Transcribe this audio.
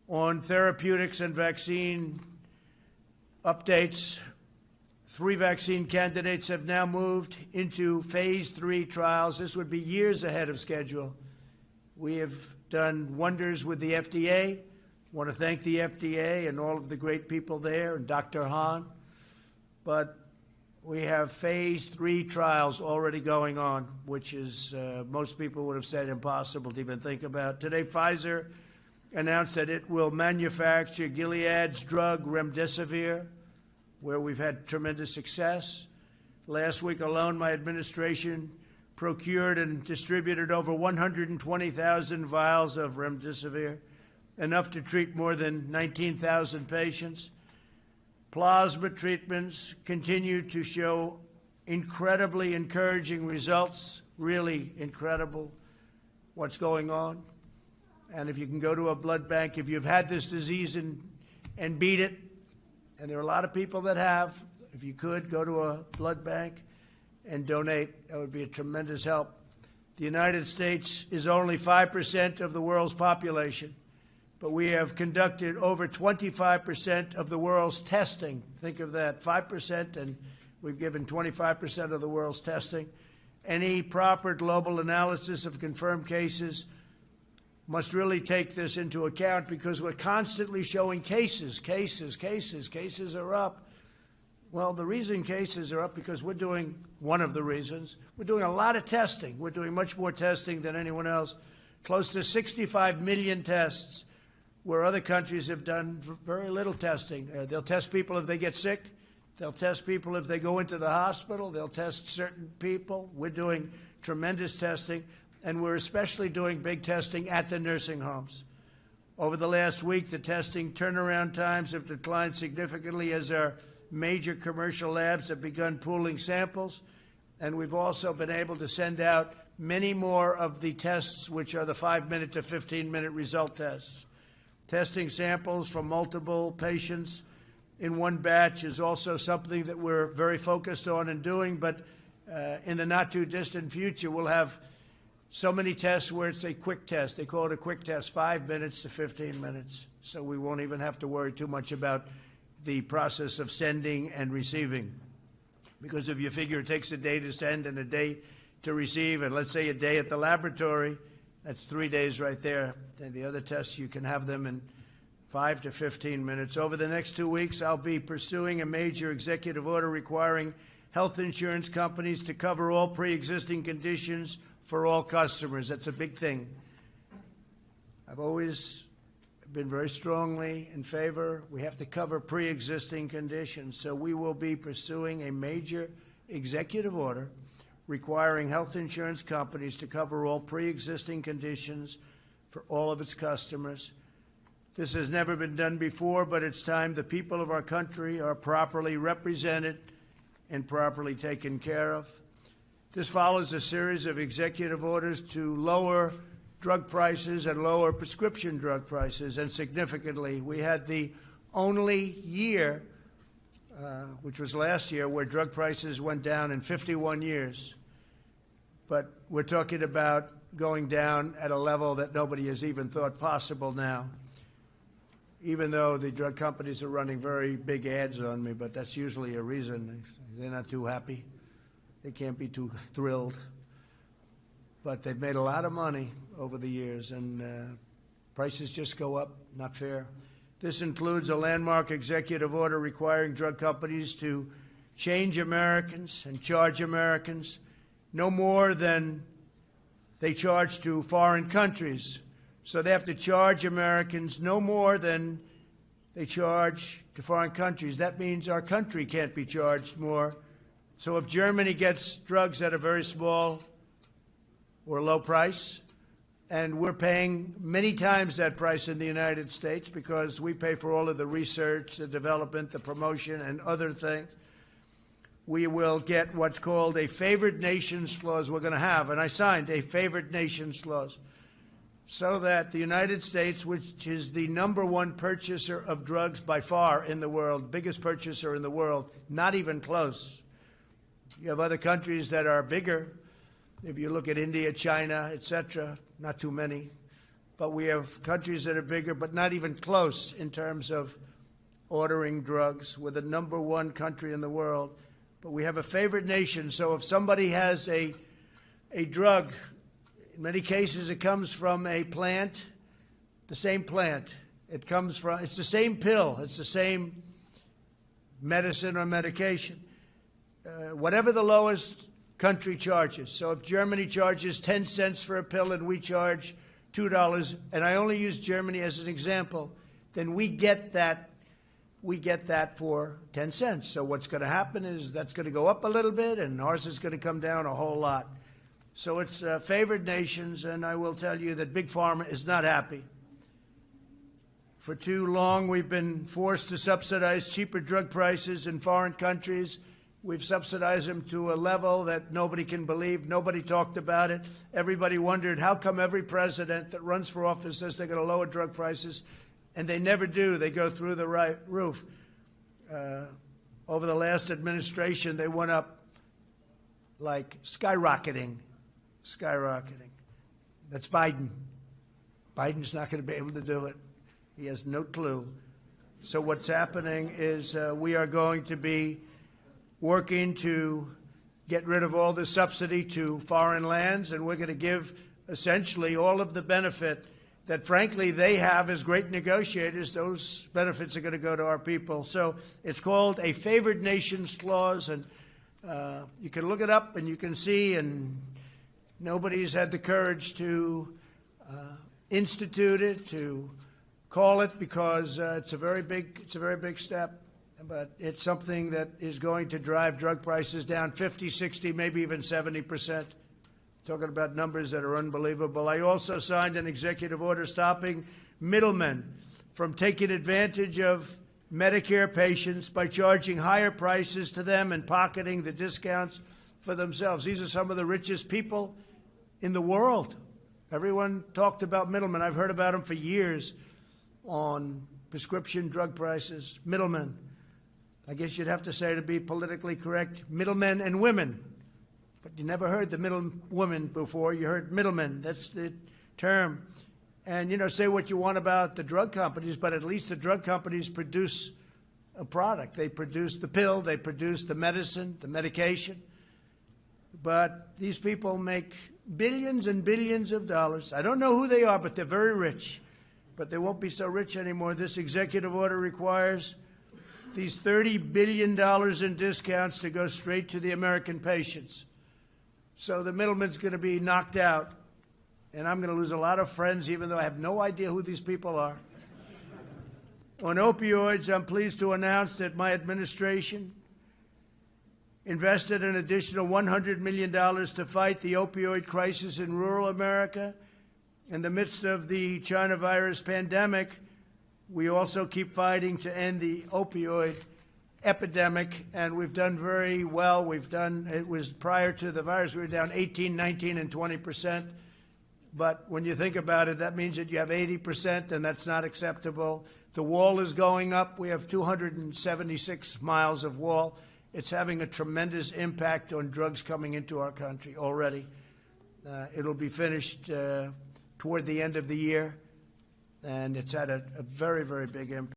On therapeutics and vaccine updates, 3 vaccine candidates have now moved into phase 3 trials. This would be years ahead of schedule. We have done wonders with the FDA. I want to thank the FDA and all of the great people there and Dr. Hahn. But we have phase 3 trials already going on, which is, most people would have said, impossible to even think about. Today, Pfizer announced that it will manufacture Gilead's drug remdesivir, where we've had tremendous success. Last week alone, my administration procured and distributed over 120,000 vials of remdesivir, enough to treat more than 19,000 patients. Plasma treatments continue to show incredibly encouraging results, really incredible what's going on. And if you can go to a blood bank, if you've had this disease and beat it, and there are a lot of people that have, if you could, go to a blood bank and donate, that would be a tremendous help. The United States is only 5% of the world's population, but we have conducted over 25% of the world's testing. Think of that, 5%, and we've given 25% of the world's testing. Any proper global analysis of confirmed cases must really take this into account, because we're constantly showing cases are up. Well, the reason cases are up because we're doing, one of the reasons, we're doing a lot of testing. We're doing much more testing than anyone else, close to 65 million tests, where other countries have done very little testing. They'll test people if they get sick. They'll test people if they go into the hospital. They'll test certain people. We're doing tremendous testing, and we're especially doing big testing at the nursing homes. Over the last week, the testing turnaround times have declined significantly as our major commercial labs have begun pooling samples, and we've also been able to send out many more of the tests, which are the 5-minute to 15-minute result tests. Testing samples from multiple patients in one batch is also something that we're very focused on and doing, but in the not-too-distant future, we'll have so many tests where it's a quick test. They call it a quick test, 5 minutes to 15 minutes. So we won't even have to worry too much about the process of sending and receiving. Because if you figure it takes a day to send and a day to receive, and let's say a day at the laboratory, that's 3 days right there. And the other tests, you can have them in 5 to 15 minutes. Over the next 2 weeks, I'll be pursuing a major executive order requiring health insurance companies to cover all pre-existing conditions for all customers. That's a big thing. I've always been very strongly in favor. We have to cover pre-existing conditions. So we will be pursuing a major executive order requiring health insurance companies to cover all pre-existing conditions for all of its customers. This has never been done before, but it's time the people of our country are properly represented and properly taken care of. This follows a series of executive orders to lower drug prices and lower prescription drug prices, and significantly. We had the only year, which was last year, where drug prices went down in 51 years. But we're talking about going down at a level that nobody has even thought possible now, even though the drug companies are running very big ads on me, but that's usually a reason. They're not too happy. They can't be too thrilled. But they've made a lot of money over the years, and prices just go up. Not fair. This includes a landmark executive order requiring drug companies to change Americans and charge Americans no more than they charge to foreign countries. So they have to charge Americans no more than they charge to foreign countries. That means our country can't be charged more. So if Germany gets drugs at a very small or low price, and we're paying many times that price in the United States because we pay for all of the research, the development, the promotion, and other things, we will get what's called a favored nations clause we're going to have. And I signed a favored nations clause so that the United States, which is the #1 purchaser of drugs by far in the world, biggest purchaser in the world, not even close. You have other countries that are bigger. If you look at India, China, etc., not too many. but we have countries that are bigger, but not even close in terms of ordering drugs. We're the #1 country in the world, but we have a favored nation. So if somebody has a drug, in many cases it comes from a plant, the same plant. It's the same pill, it's the same medicine or medication. Whatever the lowest country charges. So if Germany charges 10 cents for a pill and we charge $2, and I only use Germany as an example, then we get that for 10 cents. So what's going to happen is that's going to go up a little bit and ours is going to come down a whole lot. So it's favored nations, and I will tell you that Big Pharma is not happy. For too long, we've been forced to subsidize cheaper drug prices in foreign countries. We've subsidized them to a level that nobody can believe. Nobody talked about it. Everybody wondered, how come every president that runs for office says they're going to lower drug prices, and they never do. They go through the right roof. Over the last administration, they went up like skyrocketing. That's Biden. Biden's not going to be able to do it. He has no clue. So what's happening is we are going to be working to get rid of all the subsidy to foreign lands, and we're going to give essentially all of the benefit that, frankly, they have as great negotiators. Those benefits are going to go to our people. So it's called a favored nations clause, and you can look it up and you can see, and nobody's had the courage to institute it, to call it, because it's a very big step. But it's something that is going to drive drug prices down 50, 60, maybe even 70%. Talking about numbers that are unbelievable. I also signed an executive order stopping middlemen from taking advantage of Medicare patients by charging higher prices to them and pocketing the discounts for themselves. These are some of the richest people in the world. Everyone talked about middlemen. I've heard about them for years on prescription drug prices. Middlemen. I guess you'd have to say, to be politically correct, middlemen and women. But you never heard the middle woman before. You heard middlemen. That's the term. And, you know, say what you want about the drug companies, but at least the drug companies produce a product. They produce the pill. They produce the medicine, the medication. But these people make billions and billions of dollars. I don't know who they are, but they're very rich. But they won't be so rich anymore. This executive order requires these $30 billion in discounts to go straight to the American patients. So the middleman's going to be knocked out, and I'm going to lose a lot of friends, even though I have no idea who these people are. On opioids, I'm pleased to announce that my administration invested an additional $100 million to fight the opioid crisis in rural America. In the midst of the China virus pandemic, we also keep fighting to end the opioid epidemic, and we've done very well. It was prior to the virus, we were down 18, 19, and 20%. But when you think about it, that means that you have 80%, and that's not acceptable. The wall is going up. We have 276 miles of wall. It's having a tremendous impact on drugs coming into our country already. It'll be finished toward the end of the year, and it's had a very, very big impact.